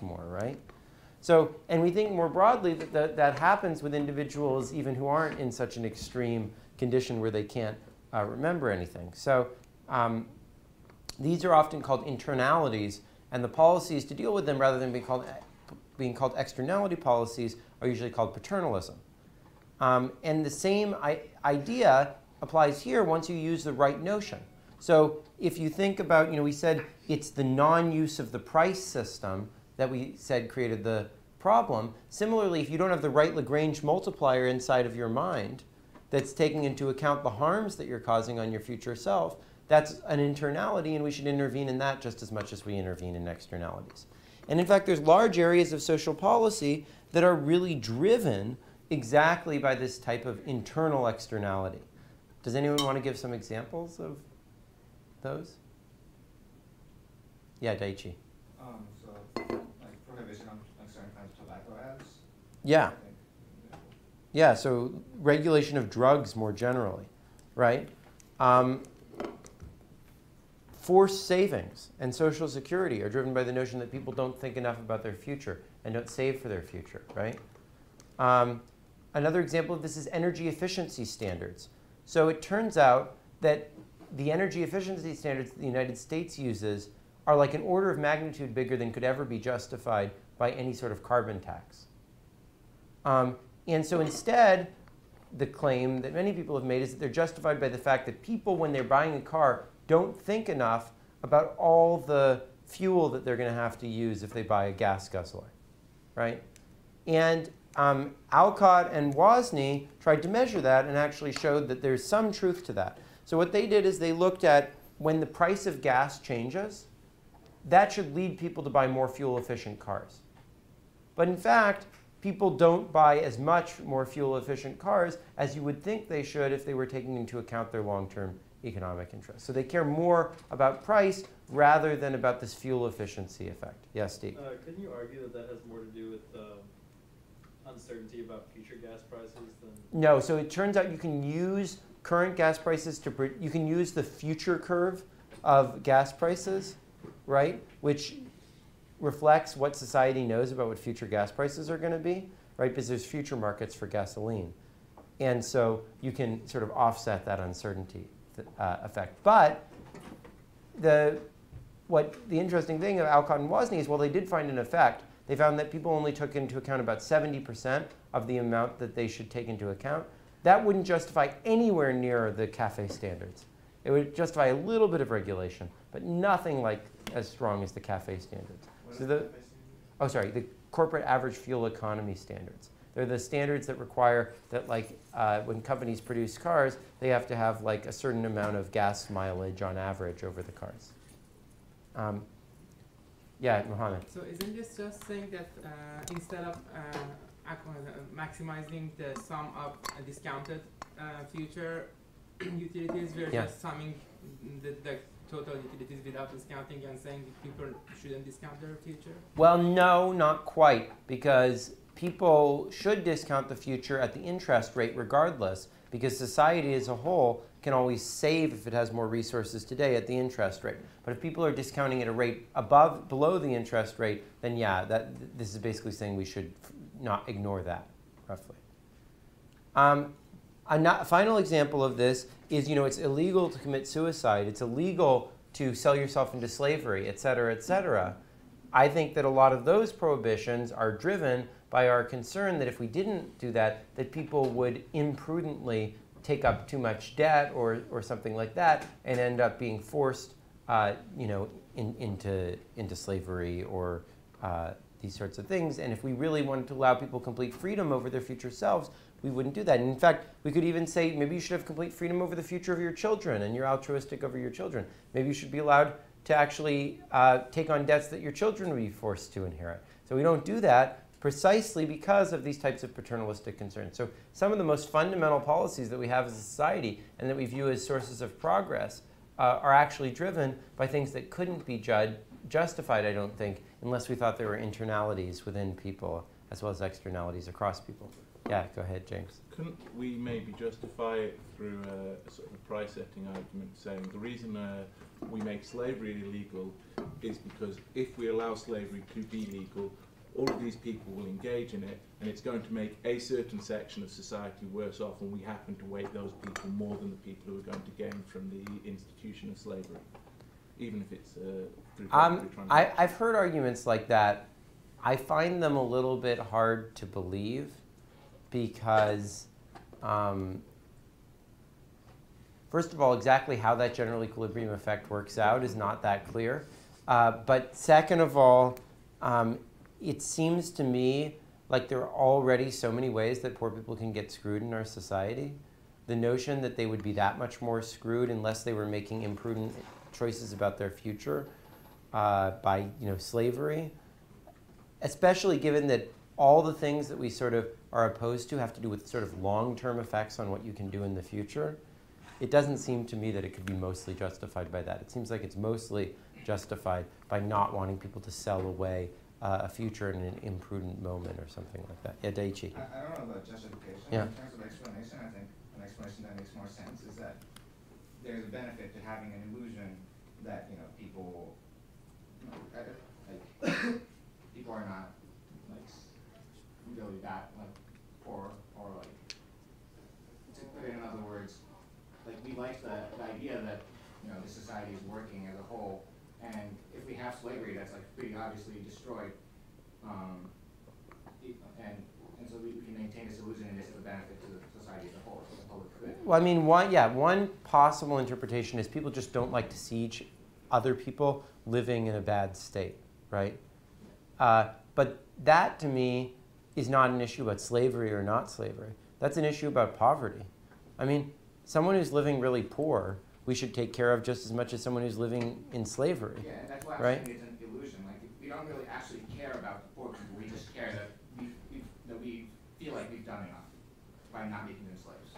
more, right? So, and we think more broadly that that happens with individuals even who aren't in such an extreme condition where they can't remember anything. So these are often called internalities, and the policies to deal with them, rather than being called externality policies, are usually called paternalism. And the same idea applies here once you use the right notion. So if you think about, we said it's the non-use of the price system that we said created the problem. Similarly, if you don't have the right Lagrange multiplier inside of your mind that's taking into account the harms that you're causing on your future self, that's an internality, and we should intervene in that just as much as we intervene in externalities. And in fact, there's large areas of social policy that are really driven exactly by this type of internal externality. Does anyone want to give some examples of those? Yeah, Daichi. So, like prohibition on certain kinds of tobacco ads. Yeah. Yeah, so regulation of drugs more generally, right? Forced savings and Social Security are driven by the notion that people don't think enough about their future and don't save for their future, right? Another example of this is energy efficiency standards. So it turns out that the energy efficiency standards that the United States uses are like an order of magnitude bigger than could ever be justified by any sort of carbon tax. And so instead, the claim that many people have made is that they're justified by the fact that people, when they're buying a car, don't think enough about all the fuel that they're going to have to use if they buy a gas guzzler, right? And Alcott and Wozni tried to measure that and actually showed that there's some truth to that. So what they did is they looked at when the price of gas changes, that should lead people to buy more fuel-efficient cars. But in fact, people don't buy as much more fuel-efficient cars as you would think they should if they were taking into account their long-term economic interests. So they care more about price rather than about this fuel efficiency effect. Yes, Steve? Couldn't you argue that that has more to do with uncertainty about future gas prices than... No, so it turns out you can use current gas prices to, you can use the future curve of gas prices, right, which reflects what society knows about what future gas prices are going to be, right, because there's future markets for gasoline. And so you can sort of offset that uncertainty effect. But the interesting thing of Alcott and Wozni is, well, they did find an effect. They found that people only took into account about 70% of the amount that they should take into account. That wouldn't justify anywhere near the CAFE standards. It would justify a little bit of regulation, but nothing like as strong as the CAFE standards. So the corporate average fuel economy standards. They're the standards that require that, like, when companies produce cars, they have to have like a certain amount of gas mileage on average over the cars. Yeah, Mohammed. So isn't this just saying that instead of maximizing the sum of discounted future utilities, we're just summing the total utilities without discounting and saying that people shouldn't discount their future? Well, no, not quite, because people should discount the future at the interest rate regardless, because society as a whole can always save if it has more resources today at the interest rate. But if people are discounting at a rate below the interest rate, then yeah, this is basically saying we should not ignore that, roughly. A final example of this is, it's illegal to commit suicide. It's illegal to sell yourself into slavery, et cetera, et cetera. I think that a lot of those prohibitions are driven by our concern that if we didn't do that, that people would imprudently take up too much debt or something like that and end up being forced, into slavery or these sorts of things. And if we really wanted to allow people complete freedom over their future selves, we wouldn't do that. And in fact, we could even say maybe you should have complete freedom over the future of your children, and you're altruistic over your children. Maybe you should be allowed to actually take on debts that your children would be forced to inherit. So we don't do that precisely because of these types of paternalistic concerns. So some of the most fundamental policies that we have as a society and that we view as sources of progress are actually driven by things that couldn't be justified, I don't think, unless we thought there were internalities within people as well as externalities across people. Yeah, go ahead, James. Couldn't we maybe justify it through a sort of a price-setting argument, saying the reason we make slavery illegal is because if we allow slavery to be legal, all of these people will engage in it, and it's going to make a certain section of society worse off, and we happen to weight those people more than the people who are going to gain from the institution of slavery, even if it's through I've heard arguments like that. I find them a little bit hard to believe because, first of all, exactly how that general equilibrium effect works out is not that clear. But second of all, it seems to me like there are already so many ways that poor people can get screwed in our society. The notion that they would be that much more screwed unless they were making imprudent choices about their future by slavery, especially given that all the things that we sort of are opposed to have to do with sort of long-term effects on what you can do in the future. It doesn't seem to me that it could be mostly justified by that. It seems like it's mostly justified by not wanting people to sell away a future in an imprudent moment or something like that. Yeah, Daichi. I don't know about justification. Yeah. In terms of explanation, I think an explanation that makes more sense is that there's a benefit to having an illusion that people, people are not really that poor, or to put it in other words, we like the idea that the society is working as a whole, and if we have slavery that's pretty obviously destroyed, and so we can maintain this illusion, and this is a benefit to the society as a whole, to the public good. Well, I mean, one possible interpretation is people just don't like to see other people living in a bad state, right? But that, to me, is not an issue about slavery or not slavery. That's an issue about poverty. I mean, someone who's living really poor, we should take care of just as much as someone who's living in slavery. Yeah, and that's why I'm right? saying it's an illusion. We don't really actually care about the poor people. We just care that we feel like we've done enough by not making them slaves.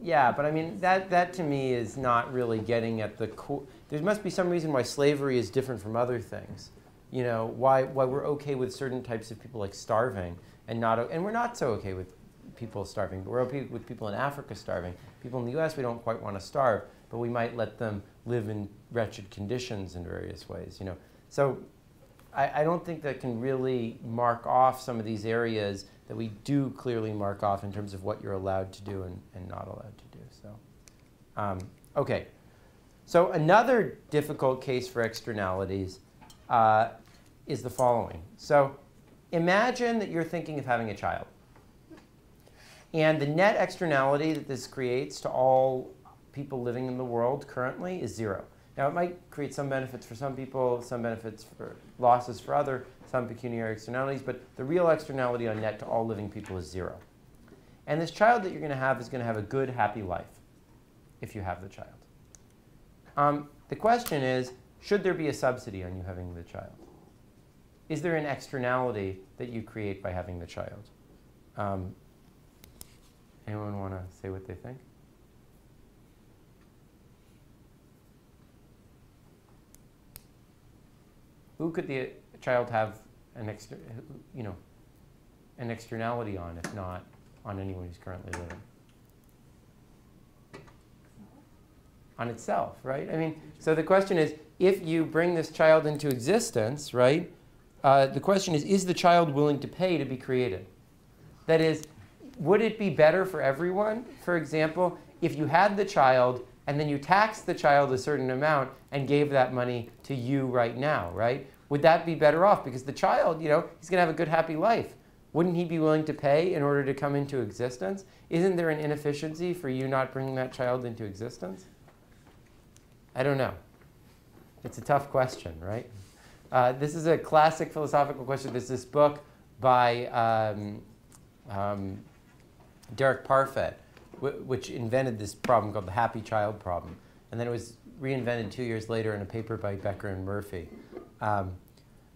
Yeah, but I mean, that to me is not really getting at the core. There must be some reason why slavery is different from other things. Why we're okay with certain types of people like starving, and we're not so okay with people starving, but we're okay with people in Africa starving. People in the US, we don't quite want to starve, but we might let them live in wretched conditions in various ways. So I don't think that can really mark off some of these areas that we do clearly mark off in terms of what you're allowed to do and not allowed to do. So, okay. So another difficult case for externalities is the following. So imagine that you're thinking of having a child. And the net externality that this creates to all people living in the world currently is 0. Now, it might create some benefits for some people, some benefits for losses for other, some pecuniary externalities, but the real externality on net to all living people is 0. And this child that you're going to have is going to have a good, happy life if you have the child. The question is, should there be a subsidy on you having the child? Is there an externality that you create by having the child? Anyone want to say what they think? Who could the child have an externality on, if not on anyone who's currently living? On itself, right? I mean, so the question is, if you bring this child into existence, right? The question is the child willing to pay to be created? That is, would it be better for everyone, for example, if you had the child and then you taxed the child a certain amount and gave that money to you right now, right? Would that be better off? Because the child, he's going to have a good, happy life. Wouldn't he be willing to pay in order to come into existence? Isn't there an inefficiency for you not bringing that child into existence? I don't know. It's a tough question, right? This is a classic philosophical question. There's this book by Derek Parfit, which invented this problem called the happy child problem. And then it was reinvented 2 years later in a paper by Becker and Murphy.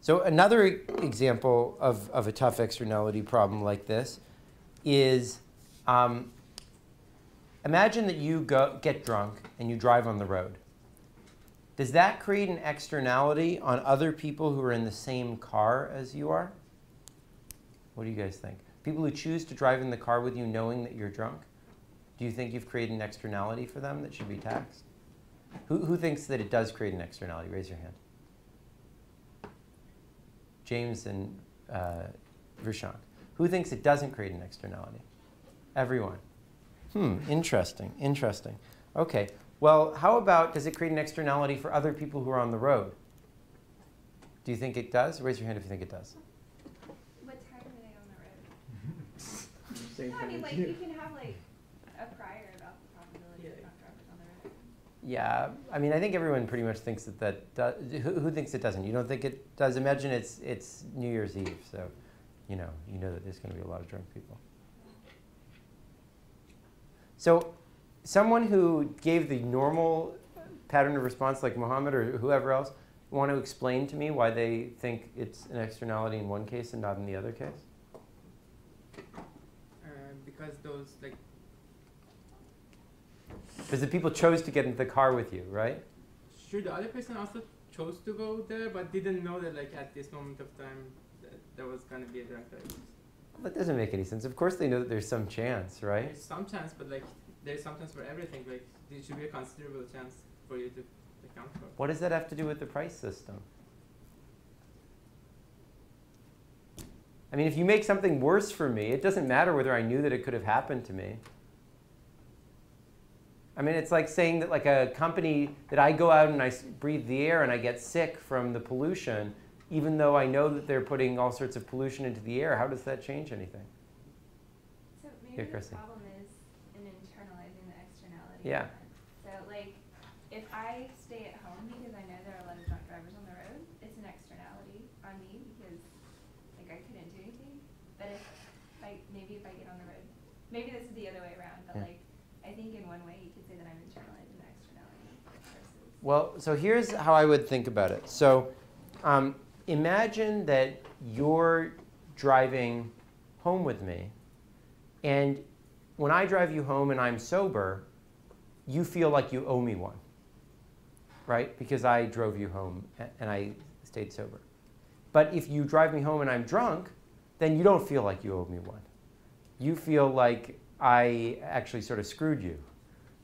So another example of a tough externality problem like this is, imagine that you get drunk and you drive on the road. Does that create an externality on other people who are in the same car as you are? What do you guys think? People who choose to drive in the car with you knowing that you're drunk, do you think you've created an externality for them that should be taxed? Who thinks that it does create an externality? Raise your hand. James and Vershank. Who thinks it doesn't create an externality? Everyone. Interesting, interesting. Okay, well, how about, does it create an externality for other people who are on the road? Do you think it does? Raise your hand if you think it does. What time are they on the road? No, I mean, like, you can have, like, a prior about the probability of drunk drivers on the road. Yeah, I mean, I think everyone pretty much thinks that does. Who thinks it doesn't? You don't think it does? Imagine it's New Year's Eve, so you know that there's going to be a lot of drunk people. So someone who gave the normal pattern of response, like Mohammed or whoever else, want to explain to me why they think it's an externality in one case and not in the other case? Because those, like... Because the people chose to get into the car with you, right? Sure, the other person also chose to go there, but didn't know that, like, at this moment of time, that there was going to be a drunk driver. That doesn't make any sense. Of course they know that there's some chance, right? There's some chance, but, like, there's some chance for everything. Like, there should be a considerable chance for you to account for. What does that have to do with the price system? I mean, if you make something worse for me, it doesn't matter whether I knew that it could have happened to me. I mean, it's like saying that like a company that I go out and I breathe the air and I get sick from the pollution, even though I know that they're putting all sorts of pollution into the air. How does that change anything? So maybe Yeah, the Chrissy. problem is in internalizing the externality. Yeah. So like, if I stay at home because I know there are a lot of drunk drivers on the road, it's an externality on me because like I couldn't do anything. But if I get on the road, maybe this is the other way around, but Yeah. like, I think in one way you could say that I'm internalizing the externality versus. Well, so here's how I would think about it. So imagine that you're driving home with me, and when I drive you home and I'm sober, you feel like you owe me one, right? Because I drove you home and I stayed sober. But if you drive me home and I'm drunk, then you don't feel like you owe me one. You feel like I actually sort of screwed you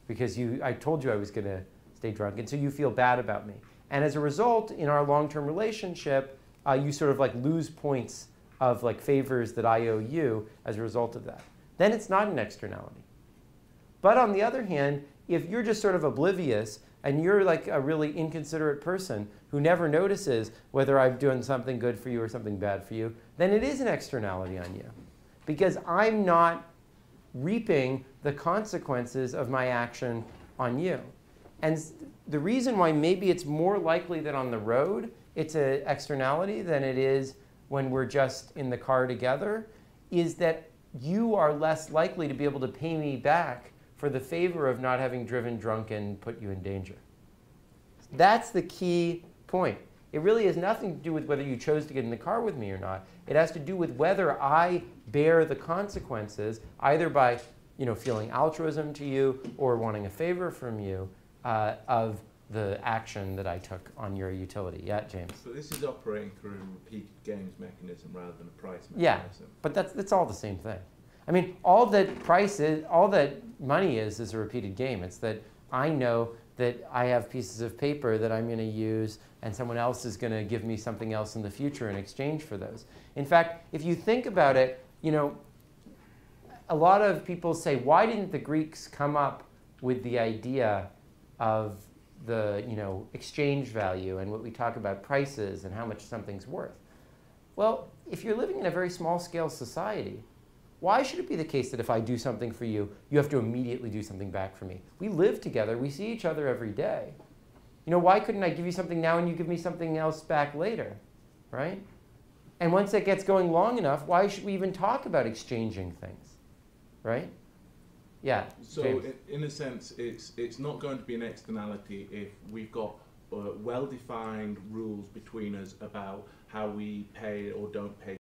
because I told you I was going to stay drunk, and so you feel bad about me. And as a result, in our long-term relationship, you sort of like lose points of like favors that I owe you as a result of that. Then it's not an externality. But on the other hand, if you're just sort of oblivious and you're like a really inconsiderate person who never notices whether I've done something good for you or something bad for you, then it is an externality on you. Because I'm not reaping the consequences of my action on you. And the reason why maybe it's more likely that on the road it's an externality than it is when we're just in the car together is that you are less likely to be able to pay me back for the favor of not having driven drunk and put you in danger. That's the key point. It really has nothing to do with whether you chose to get in the car with me or not. It has to do with whether I bear the consequences, either by feeling altruism to you or wanting a favor from you, of the action that I took on your utility. Yeah, James? So this is operating through a repeated games mechanism rather than a price Yeah, mechanism. but that's all the same thing. I mean, all that money is a repeated game. It's that I know that I have pieces of paper that I'm going to use and someone else is going to give me something else in the future in exchange for those. In fact, if you think about it, a lot of people say, why didn't the Greeks come up with the idea of the exchange value and what we talk about prices and how much something's worth? Well, if you're living in a very small scale society, why should it be the case that if I do something for you, you have to immediately do something back for me? We live together. We see each other every day. Why couldn't I give you something now and you give me something else back later, right? And once it gets going long enough, why should we even talk about exchanging things, right? Yeah. So in a sense, it's not going to be an externality if we've got well-defined rules between us about how we pay or don't pay